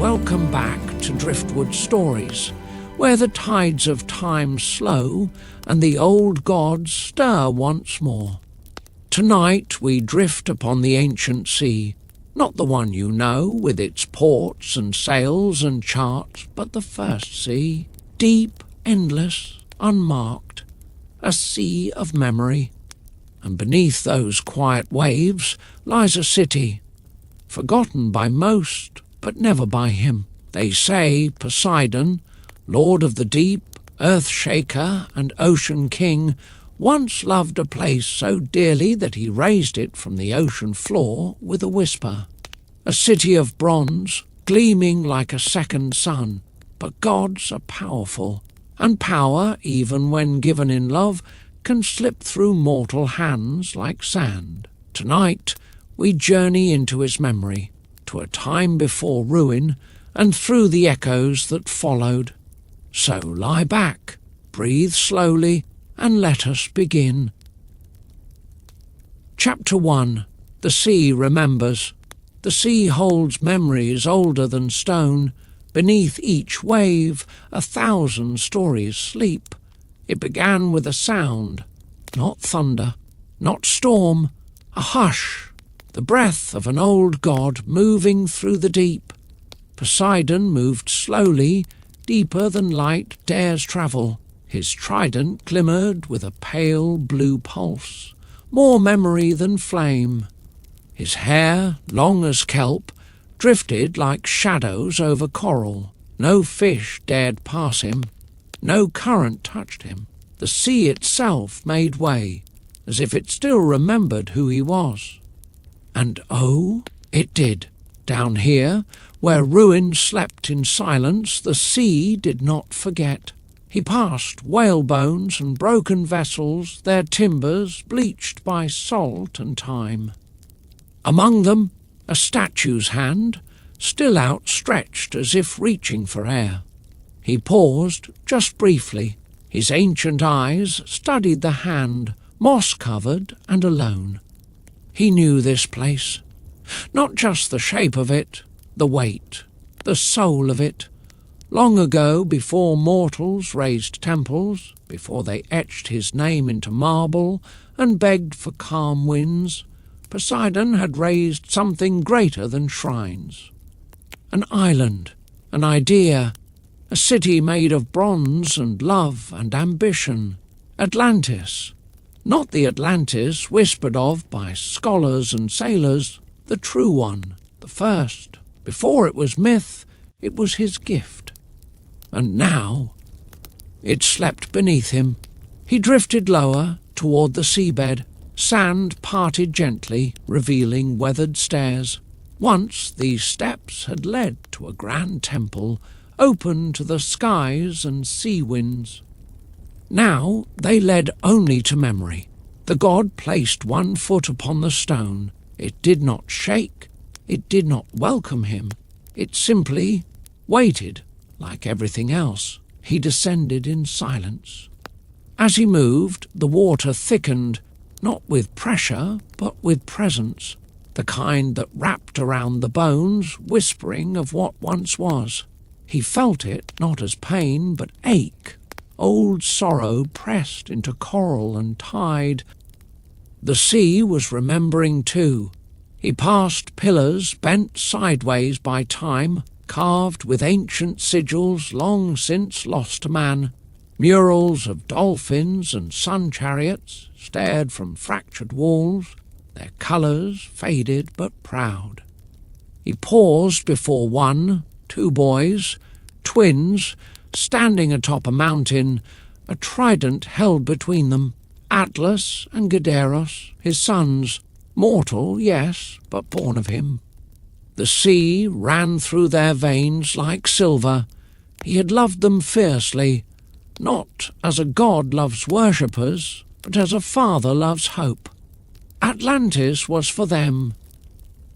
Welcome back to Driftwood Stories, where the tides of time slow and the old gods stir once more. Tonight we drift upon the ancient sea, not the one you know, with its ports and sails and charts, but the first sea, deep, endless, unmarked, a sea of memory. And beneath those quiet waves lies a city, forgotten by most, but never by him. They say Poseidon, lord of the deep, earth-shaker and ocean king, once loved a place so dearly that he raised it from the ocean floor with a whisper. A city of bronze, gleaming like a second sun. But gods are powerful, and power, even when given in love, can slip through mortal hands like sand. Tonight we journey into his memory, to a time before ruin, and through the echoes that followed. So lie back, breathe slowly, and let us begin. Chapter 1. The Sea Remembers. The sea holds memories older than stone. Beneath each wave 1,000 stories sleep. It began with a sound, not thunder, not storm, a hush, the breath of an old god moving through the deep. Poseidon moved slowly, deeper than light dares travel. His trident glimmered with a pale blue pulse, more memory than flame. His hair, long as kelp, drifted like shadows over coral. No fish dared pass him, no current touched him. The sea itself made way, as if it still remembered who he was. And oh, it did. Down here, where ruin slept in silence, the sea did not forget. He passed whalebones and broken vessels, their timbers bleached by salt and time. Among them, a statue's hand, still outstretched as if reaching for air. He paused, just briefly. His ancient eyes studied the hand, moss-covered and alone. He knew this place. Not just the shape of it, the weight, the soul of it. Long ago, before mortals raised temples, before they etched his name into marble and begged for calm winds, Poseidon had raised something greater than shrines. An island, an idea, a city made of bronze and love and ambition. Atlantis. Not the Atlantis whispered of by scholars and sailors, the true one, the first. Before it was myth, it was his gift. And now it slept beneath him. He drifted lower toward the seabed. Sand parted gently, revealing weathered stairs. Once these steps had led to a grand temple, open to the skies and sea winds. Now they led only to memory. The god placed one foot upon the stone. It did not shake. It did not welcome him. It simply waited. Like everything else, he descended in silence. As he moved, the water thickened, not with pressure, but with presence, the kind that wrapped around the bones, whispering of what once was. He felt it not as pain, but ache, old sorrow pressed into coral and tide. The sea was remembering too. He passed pillars bent sideways by time, carved with ancient sigils long since lost to man. Murals of dolphins and sun chariots stared from fractured walls, their colours faded but proud. He paused before one, two boys, twins, standing atop a mountain, a trident held between them. Atlas and Gadaros, his sons, mortal, yes, but born of him. The sea ran through their veins like silver. He had loved them fiercely, not as a god loves worshippers, but as a father loves hope. Atlantis was for them,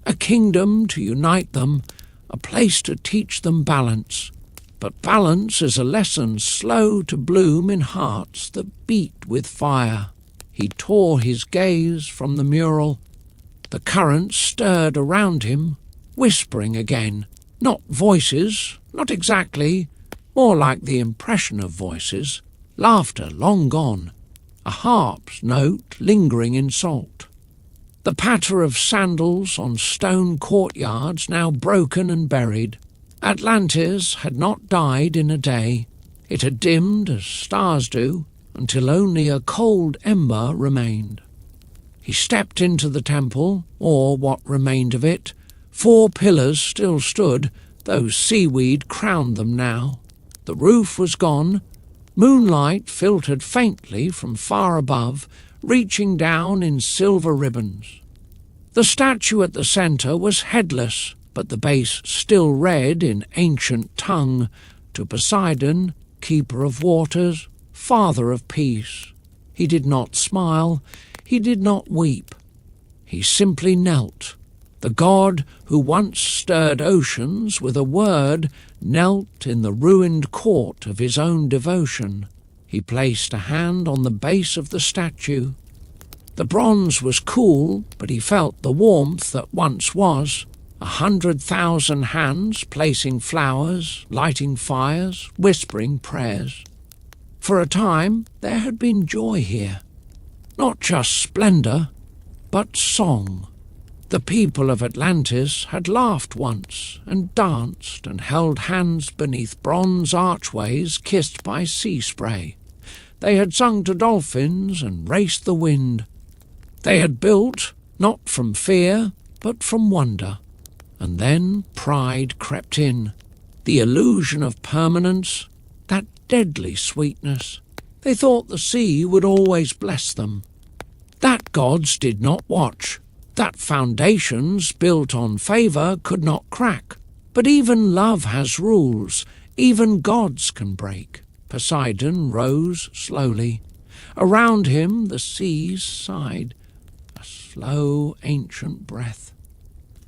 a kingdom to unite them, a place to teach them balance. But balance is a lesson slow to bloom in hearts that beat with fire. He tore his gaze from the mural. The current stirred around him, whispering again, Not voices, not exactly, more like the impression of voices, laughter long gone, a harp's note lingering in salt. The patter of sandals on stone courtyards now broken and buried. Atlantis had not died in a day. It had dimmed as stars do, until only a cold ember remained. He stepped into the temple, or what remained of it. 4 pillars still stood, though seaweed crowned them now. The roof was gone. Moonlight filtered faintly from far above, reaching down in silver ribbons. The statue at the centre was headless, but the base still read in ancient tongue, "To Poseidon, keeper of waters, father of peace." He did not smile, he did not weep. He simply knelt. The god who once stirred oceans with a word knelt in the ruined court of his own devotion. He placed a hand on the base of the statue. The bronze was cool, but he felt the warmth that once was. 100,000 hands placing flowers, lighting fires, whispering prayers. For a time there had been joy here. Not just splendour, but song. The people of Atlantis had laughed once, and danced, and held hands beneath bronze archways kissed by sea spray. They had sung to dolphins and raced the wind. They had built, not from fear, but from wonder. And then pride crept in. The illusion of permanence, that deadly sweetness. They thought the sea would always bless them. That gods did not watch. That foundations built on favour could not crack. But even love has rules. Even gods can break. Poseidon rose slowly. Around him the seas sighed. A slow, ancient breath.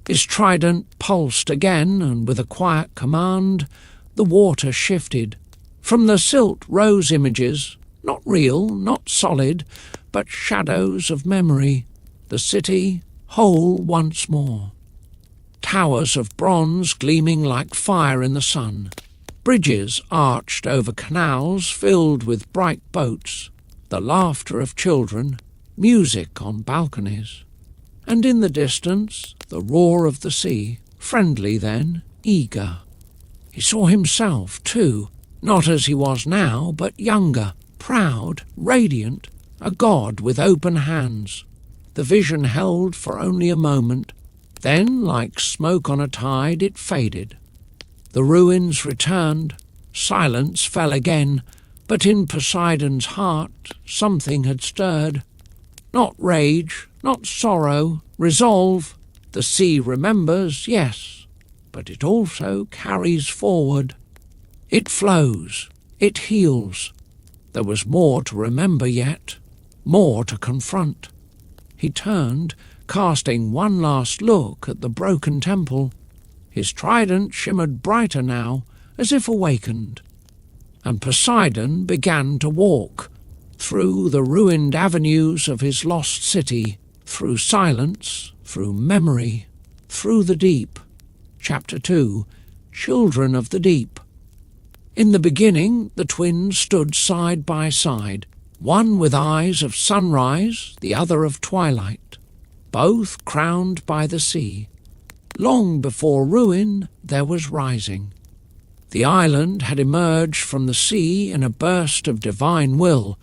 His trident pulsed again, and with a quiet command, the water shifted. From the silt rose images, not real, not solid, but shadows of memory. The city, whole once more. Towers of bronze gleaming like fire in the sun. Bridges arched over canals filled with bright boats. The laughter of children, music on balconies. And in the distance, the roar of the sea, friendly then, eager. He saw himself, too, not as he was now, but younger, proud, radiant, a god with open hands. The vision held for only a moment. Then, like smoke on a tide, it faded. The ruins returned. Silence fell again, but in Poseidon's heart something had stirred. Not rage, not sorrow, resolve. The sea remembers, yes, but it also carries forward. It flows, it heals. There was more to remember yet, more to confront. He turned, casting one last look at the broken temple. His trident shimmered brighter now, as if awakened. And Poseidon began to walk, through the ruined avenues of his lost city, through silence, through memory, through the deep. Chapter 2, Children of the Deep. In the beginning the twins stood side by side, one with eyes of sunrise, the other of twilight, both crowned by the sea. Long before ruin there was rising. The island had emerged from the sea in a burst of divine will,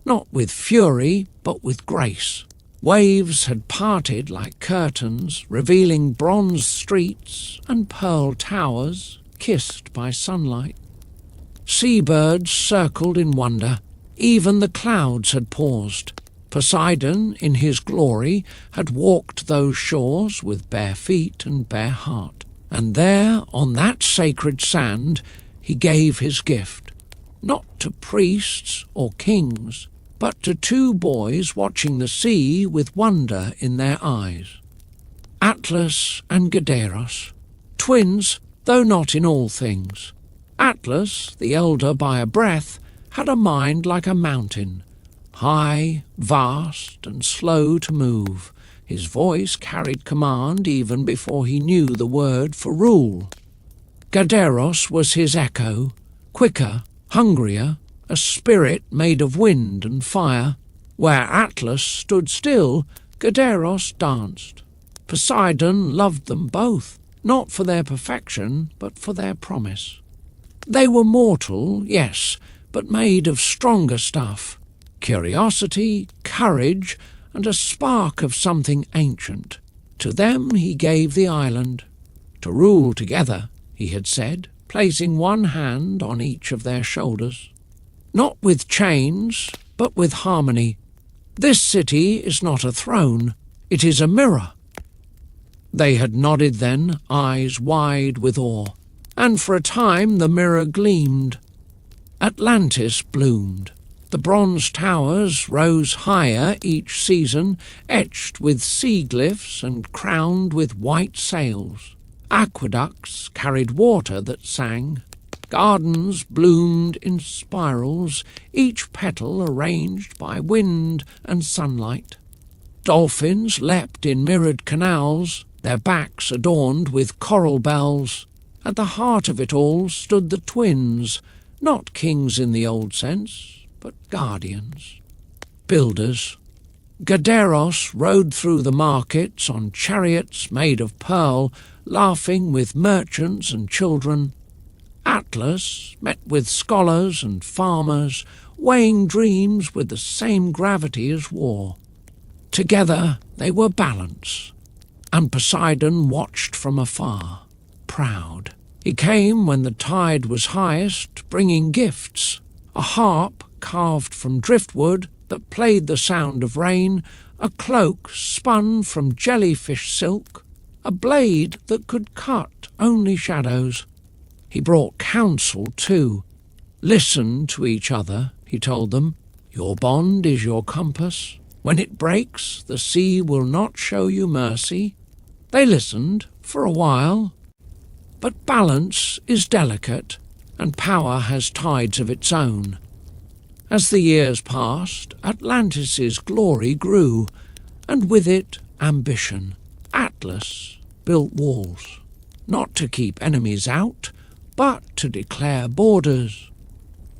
not with fury, but with grace. Waves had parted like curtains, revealing bronze streets and pearl towers kissed by sunlight. Seabirds circled in wonder. Even the clouds had paused. Poseidon, in his glory, had walked those shores with bare feet and bare heart. And there, on that sacred sand, he gave his gift, not to priests or kings, but to 2 boys watching the sea with wonder in their eyes. Atlas and Gadaros, twins, though not in all things. Atlas, the elder by a breath, had a mind like a mountain, high, vast, and slow to move. His voice carried command even before he knew the word for rule. Gaderos was his echo, quicker, hungrier, a spirit made of wind and fire. Where Atlas stood still, Gaderos danced. Poseidon loved them both, not for their perfection, but for their promise. They were mortal, yes, but made of stronger stuff. Curiosity, courage, and a spark of something ancient. To them he gave the island. To rule together, he had said, placing one hand on each of their shoulders. Not with chains, but with harmony. This city is not a throne, it is a mirror. They had nodded then, eyes wide with awe, and for a time the mirror gleamed. Atlantis bloomed. The bronze towers rose higher each season, etched with sea glyphs and crowned with white sails. Aqueducts carried water that sang. Gardens bloomed in spirals, each petal arranged by wind and sunlight. Dolphins leapt in mirrored canals, their backs adorned with coral bells. At the heart of it all stood the twins, not kings in the old sense, but guardians, builders. Gaderos rode through the markets on chariots made of pearl, laughing with merchants and children. Atlas met with scholars and farmers, weighing dreams with the same gravity as war. Together they were balance, and Poseidon watched from afar, proud. He came when the tide was highest, bringing gifts, a harp carved from driftwood that played the sound of rain, a cloak spun from jellyfish silk, a blade that could cut only shadows. He brought counsel too. Listen to each other, he told them. Your bond is your compass. When it breaks, the sea will not show you mercy. They listened for a while. But balance is delicate, and power has tides of its own. As the years passed, Atlantis's glory grew, and with it ambition. Atlas built walls, not to keep enemies out, but to declare borders.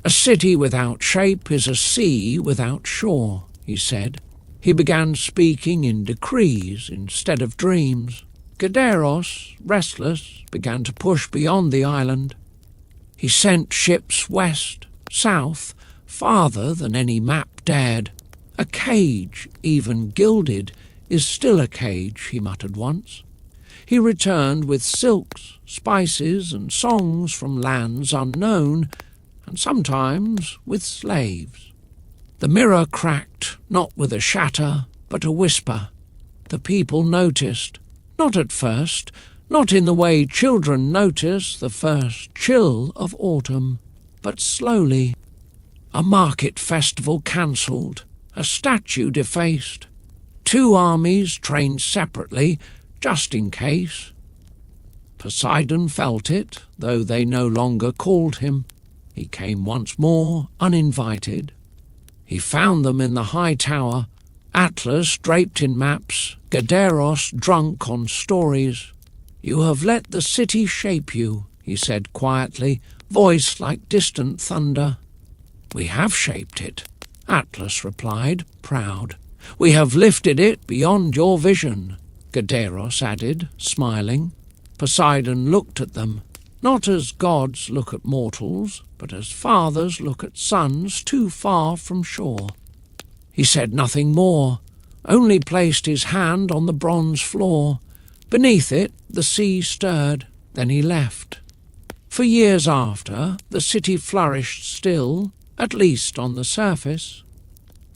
A city without shape is a sea without shore, he said. He began speaking in decrees instead of dreams. Gaderos, restless, began to push beyond the island. He sent ships west, south, farther than any map dared. A cage, even gilded, is still a cage, he muttered once. He returned with silks, spices, and songs from lands unknown, and sometimes with slaves. The mirror cracked, not with a shatter, but a whisper. The people noticed, not at first, not in the way children notice the first chill of autumn, but slowly. A market festival cancelled, a statue defaced. 2 armies trained separately, just in case. Poseidon felt it, though they no longer called him. He came once more, uninvited. He found them in the high tower, Atlas draped in maps, Gaderos drunk on stories. You have let the city shape you, he said quietly, voice like distant thunder. We have shaped it, Atlas replied, proud. We have lifted it beyond your vision, Gaderos added, smiling. Poseidon looked at them, not as gods look at mortals, but as fathers look at sons too far from shore. He said nothing more, only placed his hand on the bronze floor. Beneath it the sea stirred, then he left. For years after, the city flourished still, at least on the surface.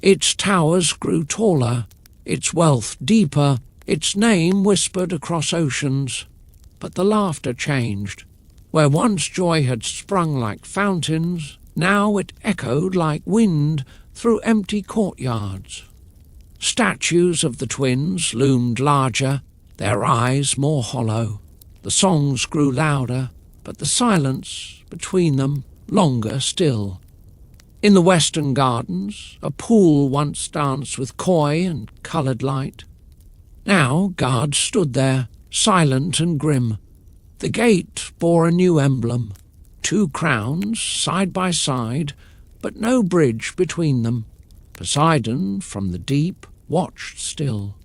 Its towers grew taller, its wealth deeper, its name whispered across oceans. But the laughter changed. Where once joy had sprung like fountains, now it echoed like wind through empty courtyards. Statues of the twins loomed larger, their eyes more hollow. The songs grew louder, but the silence between them longer still. In the western gardens, a pool once danced with koi and coloured light. Now guards stood there, silent and grim. The gate bore a new emblem, 2 crowns side by side, but no bridge between them. Poseidon, from the deep, watched still.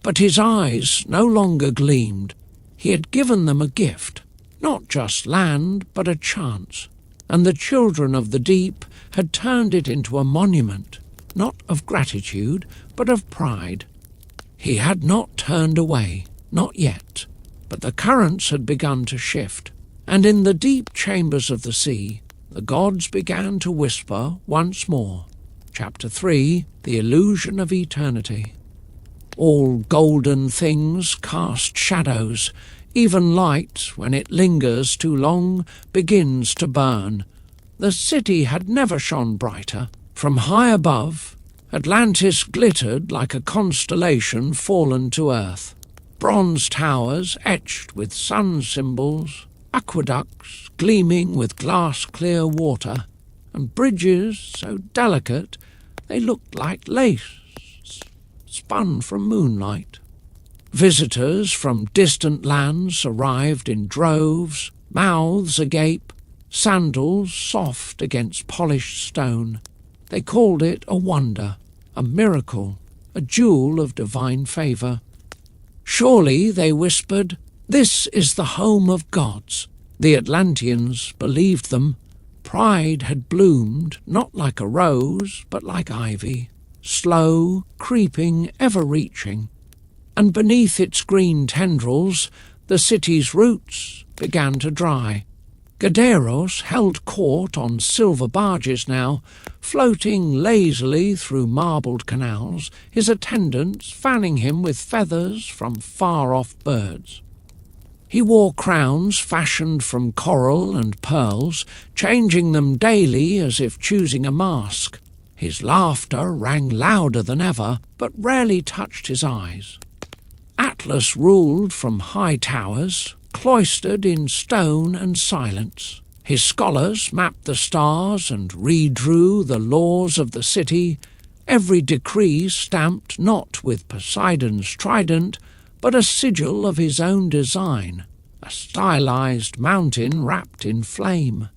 But his eyes no longer gleamed. He had given them a gift, not just land, but a chance, and the children of the deep had turned it into a monument, not of gratitude, but of pride. He had not turned away, not yet, but the currents had begun to shift, and in the deep chambers of the sea, the gods began to whisper once more. Chapter 3, The Illusion of Eternity. All golden things cast shadows. Even light, when it lingers too long, begins to burn. The city had never shone brighter. From high above, Atlantis glittered like a constellation fallen to earth. Bronze towers etched with sun symbols, aqueducts gleaming with glass-clear water, and bridges so delicate they looked like lace spun from moonlight. Visitors from distant lands arrived in droves, mouths agape, sandals soft against polished stone. They called it a wonder, a miracle, a jewel of divine favour. Surely, they whispered, this is the home of gods. The Atlanteans believed them. Pride had bloomed, not like a rose, but like ivy, slow, creeping, ever-reaching. And beneath its green tendrils, the city's roots began to dry. Gaderos held court on silver barges now, floating lazily through marbled canals, his attendants fanning him with feathers from far-off birds. He wore crowns fashioned from coral and pearls, changing them daily as if choosing a mask. His laughter rang louder than ever, but rarely touched his eyes. Atlas ruled from high towers, cloistered in stone and silence. His scholars mapped the stars and redrew the laws of the city, every decree stamped not with Poseidon's trident, but a sigil of his own design, a stylized mountain wrapped in flame.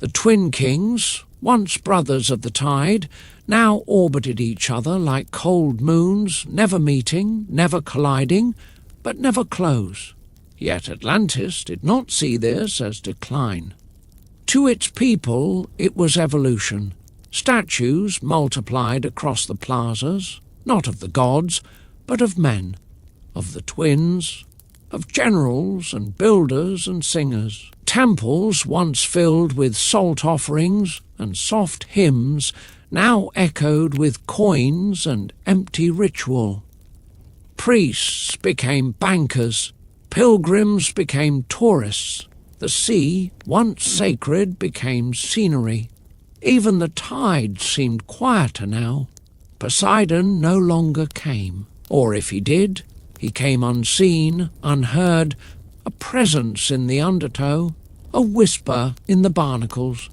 The twin kings, once brothers of the tide, now orbited each other like cold moons, never meeting, never colliding, but never close. Yet Atlantis did not see this as decline. To its people it was evolution. Statues multiplied across the plazas, not of the gods, but of men, of the twins, of generals and builders and singers. Temples once filled with salt offerings and soft hymns now echoed with coins and empty ritual. Priests became bankers, pilgrims became tourists. The sea, once sacred, became scenery. Even the tide seemed quieter now. Poseidon no longer came, or if he did, he came unseen, unheard, a presence in the undertow, a whisper in the barnacles.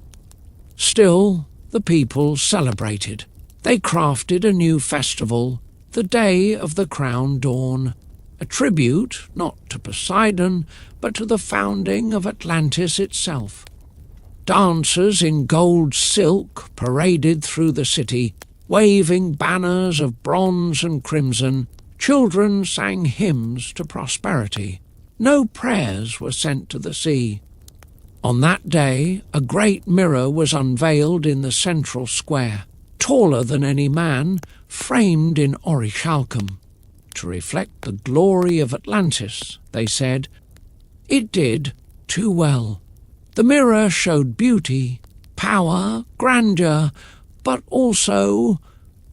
Still, the people celebrated. They crafted a new festival, the day of the crown dawn, a tribute not to Poseidon, but to the founding of Atlantis itself. Dancers in gold silk paraded through the city, waving banners of bronze and crimson. Children sang hymns to prosperity. No prayers were sent to the sea. On that day, a great mirror was unveiled in the central square, taller than any man, framed in orichalcum. To reflect the glory of Atlantis, they said. It did, too well. The mirror showed beauty, power, grandeur, but also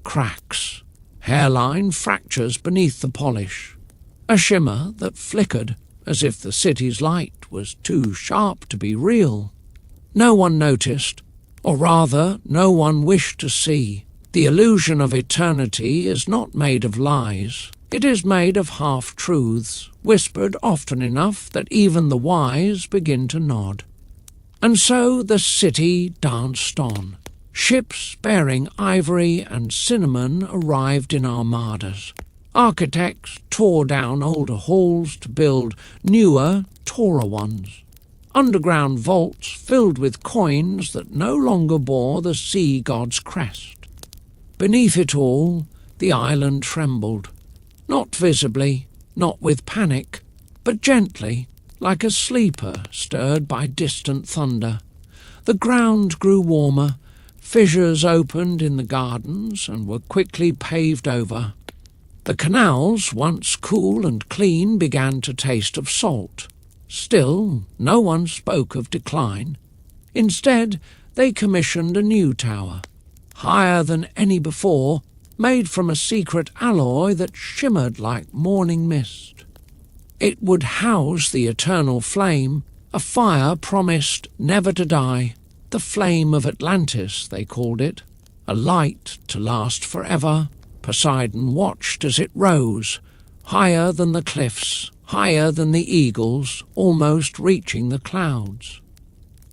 cracks, hairline fractures beneath the polish, a shimmer that flickered as if the city's light was too sharp to be real. No one noticed, or rather, no one wished to see. The illusion of eternity is not made of lies. It is made of half-truths, whispered often enough that even the wise begin to nod. And so the city danced on. Ships bearing ivory and cinnamon arrived in armadas. Architects tore down older halls to build newer, taller ones. Underground vaults filled with coins that no longer bore the sea god's crest. Beneath it all, the island trembled. Not visibly, not with panic, but gently, like a sleeper stirred by distant thunder. The ground grew warmer, fissures opened in the gardens and were quickly paved over. The canals, once cool and clean, began to taste of salt. Still, no one spoke of decline. Instead, they commissioned a new tower, higher than any before, made from a secret alloy that shimmered like morning mist. It would house the eternal flame, a fire promised never to die. The flame of Atlantis, they called it, a light to last forever. Poseidon watched as it rose, higher than the cliffs, higher than the eagles, almost reaching the clouds.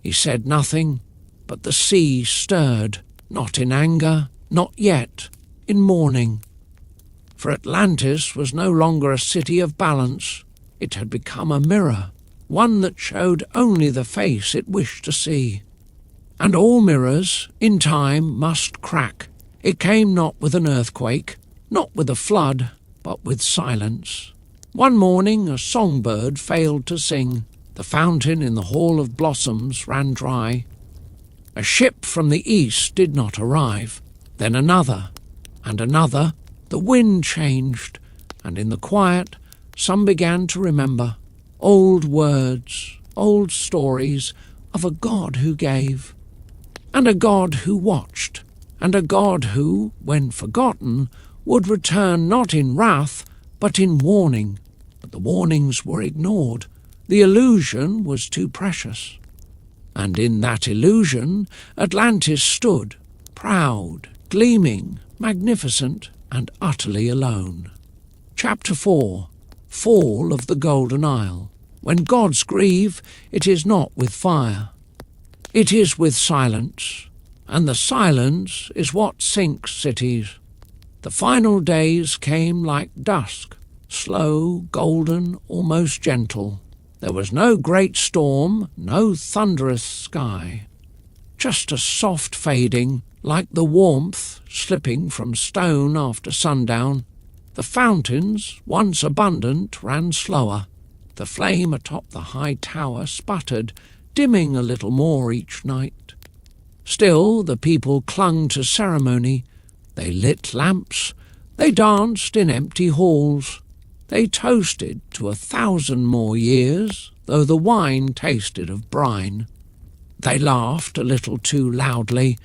He said nothing, but the sea stirred, not in anger, not yet, in mourning. For Atlantis was no longer a city of balance. It had become a mirror, one that showed only the face it wished to see. And all mirrors, in time, must crack. It came not with an earthquake, not with a flood, but with silence. One morning a songbird failed to sing. The fountain in the Hall of Blossoms ran dry. A ship from the east did not arrive. Then another, and another. The wind changed, and in the quiet some began to remember. Old words, old stories of a God who gave, and a God who watched, and a God who, when forgotten, would return not in wrath, but in warning. But the warnings were ignored. The illusion was too precious. And in that illusion, Atlantis stood, proud, gleaming, magnificent, and utterly alone. Chapter 4. Fall of the Golden Isle. When gods grieve, it is not with fire. It is with silence, and the silence is what sinks cities. The final days came like dusk, slow, golden, almost gentle. There was no great storm, no thunderous sky. Just a soft fading, like the warmth slipping from stone after sundown. The fountains, once abundant, ran slower. The flame atop the high tower sputtered, dimming a little more each night. Still the people clung to ceremony. They lit lamps. They danced in empty halls. They toasted to 1,000 more years, though the wine tasted of brine. They laughed a little too loudly.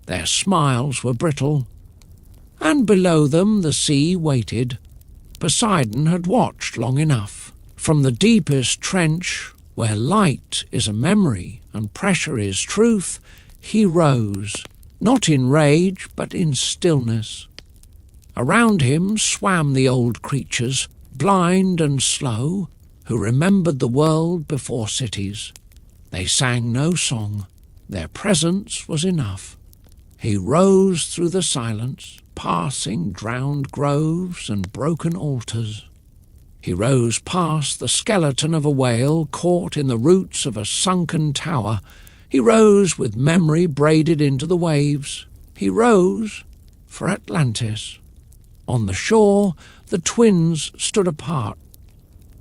Their smiles were brittle. And below them the sea waited. Poseidon had watched long enough. From the deepest trench, where light is a memory and pressure is truth, he rose, not in rage but in stillness. Around him swam the old creatures, blind and slow, who remembered the world before cities. They sang no song. Their presence was enough. He rose through the silence, passing drowned groves and broken altars. He rose past the skeleton of a whale caught in the roots of a sunken tower. He rose with memory braided into the waves. He rose for Atlantis. On the shore, the twins stood apart.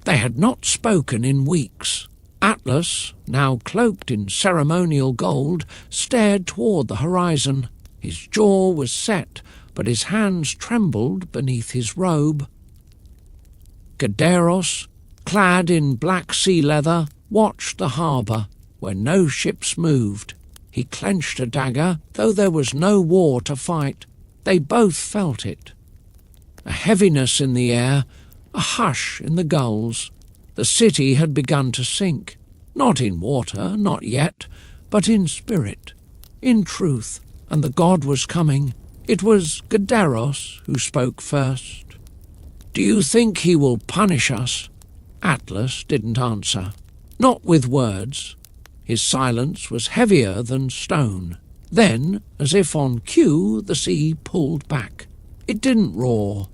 They had not spoken in weeks. Atlas, now cloaked in ceremonial gold, stared toward the horizon. His jaw was set, but his hands trembled beneath his robe. Gadaros, clad in black sea leather, watched the harbour, where no ships moved. He clenched a dagger, though there was no war to fight. They both felt it. A heaviness in the air, a hush in the gulls. The city had begun to sink, not in water, not yet, but in spirit, in truth, and the god was coming. It was Gadaros who spoke first. "Do you think he will punish us?" Atlas didn't answer, not with words. His silence was heavier than stone. Then, as if on cue, the sea pulled back. It didn't roar.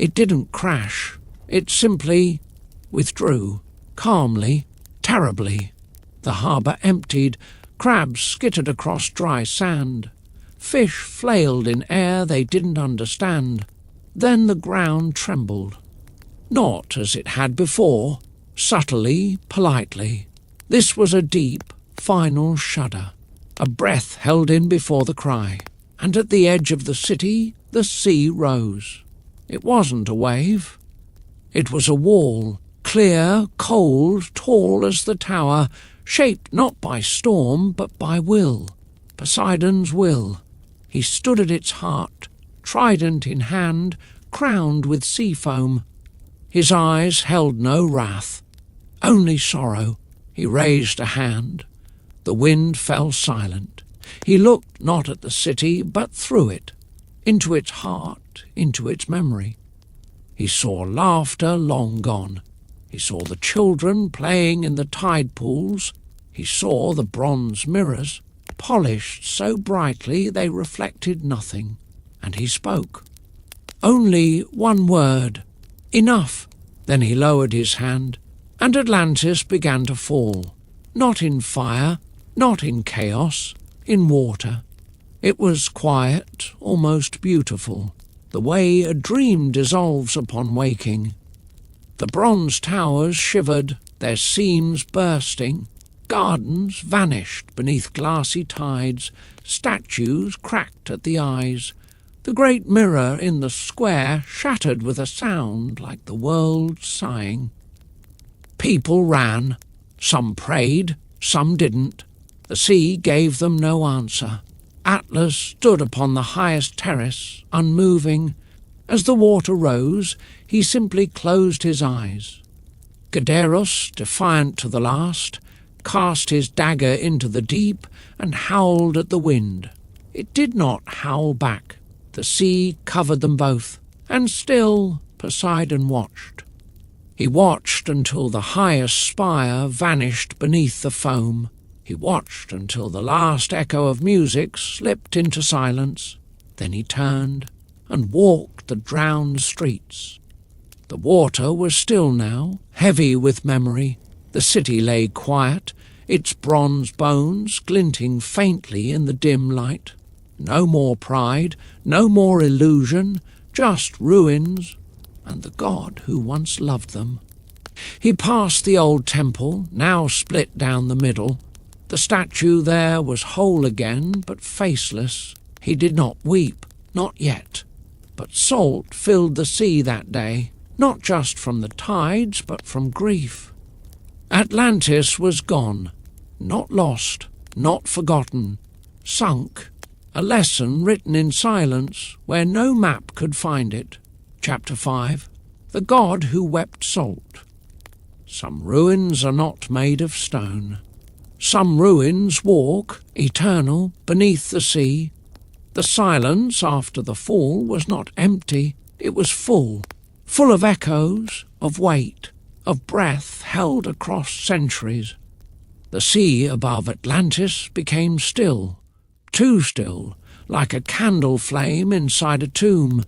It didn't crash. It simply withdrew, calmly, terribly. The harbour emptied. Crabs skittered across dry sand. Fish flailed in air they didn't understand. Then the ground trembled. Not as it had before, subtly, politely. This was a deep, final shudder, a breath held in before the cry. And at the edge of the city, the sea rose. It wasn't a wave. It was a wall, clear, cold, tall as the tower, shaped not by storm but by will, Poseidon's will. He stood at its heart, trident in hand, crowned with sea foam. His eyes held no wrath, only sorrow. He raised a hand. The wind fell silent. He looked not at the city, but through it, into its heart, into its memory. He saw laughter long gone. He saw the children playing in the tide pools. He saw the bronze mirrors, polished so brightly they reflected nothing. And he spoke. Only one word. Enough. Then he lowered his hand, and Atlantis began to fall. Not in fire, not in chaos, in water. It was quiet, almost beautiful, the way a dream dissolves upon waking. The bronze towers shivered, their seams bursting. Gardens vanished beneath glassy tides. Statues cracked at the eyes. The great mirror in the square shattered with a sound like the world sighing. People ran. Some prayed, some didn't. The sea gave them no answer. Atlas stood upon the highest terrace, unmoving. As the water rose, he simply closed his eyes. Gadaros, defiant to the last, cast his dagger into the deep and howled at the wind. It did not howl back. The sea covered them both, and still Poseidon watched. He watched until the highest spire vanished beneath the foam. He watched until the last echo of music slipped into silence. Then he turned and walked the drowned streets. The water was still now, heavy with memory. The city lay quiet, its bronze bones glinting faintly in the dim light. No more pride, no more illusion, just ruins and the god who once loved them. He passed the old temple, now split down the middle. The statue there was whole again, but faceless. He did not weep, not yet. But salt filled the sea that day, not just from the tides, but from grief. Atlantis was gone, not lost, not forgotten, sunk, a lesson written in silence where no map could find it. Chapter 5. The God Who Wept Salt. Some ruins are not made of stone. Some ruins walk, eternal, beneath the sea. The silence after the fall was not empty, it was full, full of echoes, of weight, of breath held across centuries. The sea above Atlantis became still, too still, like a candle flame inside a tomb.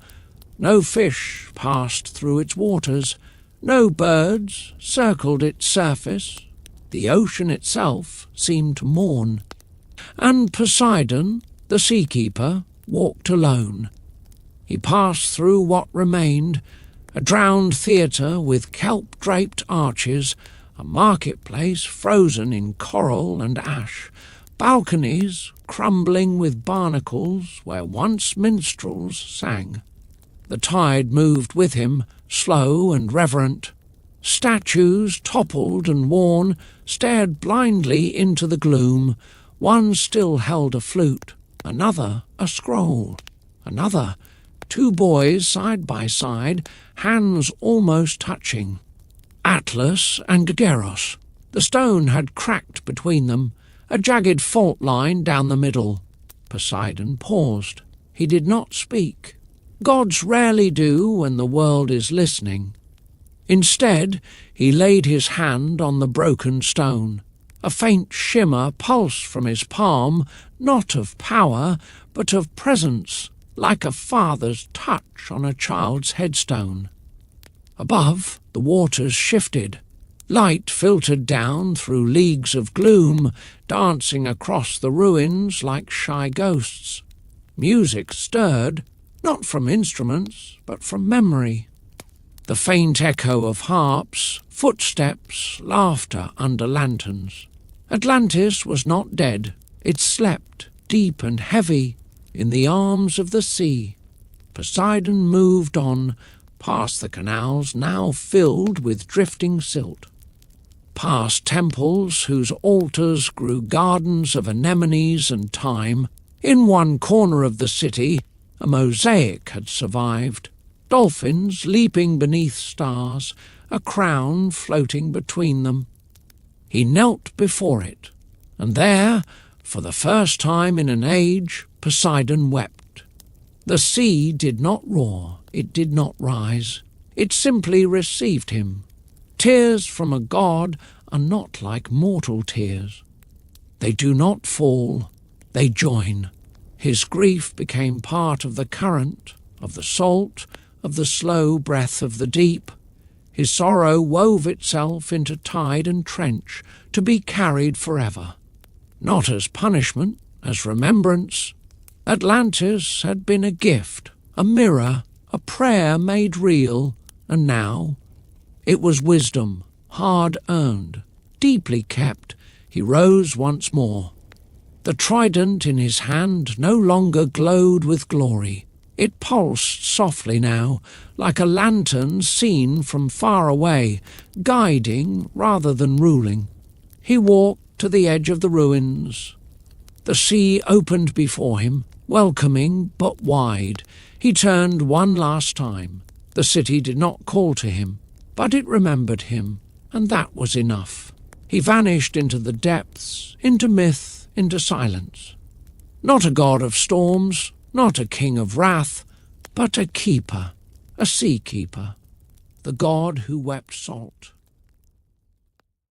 No fish passed through its waters, no birds circled its surface. The ocean itself seemed to mourn. And Poseidon, the seakeeper, walked alone. He passed through what remained, a drowned theatre with kelp-draped arches, a marketplace frozen in coral and ash, balconies crumbling with barnacles where once minstrels sang. The tide moved with him, slow and reverent. Statues, toppled and worn, stared blindly into the gloom. One still held a flute, another a scroll, another, two boys side by side, hands almost touching. Atlas and Gadaros. The stone had cracked between them, a jagged fault line down the middle. Poseidon paused. He did not speak. Gods rarely do when the world is listening. Instead, he laid his hand on the broken stone. A faint shimmer pulsed from his palm, not of power, but of presence, like a father's touch on a child's headstone. Above, the waters shifted. Light filtered down through leagues of gloom, dancing across the ruins like shy ghosts. Music stirred, not from instruments, but from memory. The faint echo of harps, footsteps, laughter under lanterns. Atlantis was not dead. It slept, deep and heavy, in the arms of the sea. Poseidon moved on, past the canals now filled with drifting silt. Past temples whose altars grew gardens of anemones and thyme. In one corner of the city, a mosaic had survived. Dolphins leaping beneath stars, a crown floating between them. He knelt before it, and there, for the first time in an age, Poseidon wept. The sea did not roar, it did not rise. It simply received him. Tears from a god are not like mortal tears. They do not fall, they join. His grief became part of the current, of the salt, of the slow breath of the deep. His sorrow wove itself into tide and trench, to be carried forever. Not as punishment, as remembrance. Atlantis had been a gift, a mirror, a prayer made real, and now it was wisdom, hard-earned, deeply kept. He rose once more. The trident in his hand no longer glowed with glory. It pulsed softly now, like a lantern seen from far away, guiding rather than ruling. He walked to the edge of the ruins. The sea opened before him, welcoming but wide. He turned one last time. The city did not call to him, but it remembered him, and that was enough. He vanished into the depths, into myth, into silence. Not a god of storms, not a king of wrath, but a keeper, a sea keeper, the god who wept salt.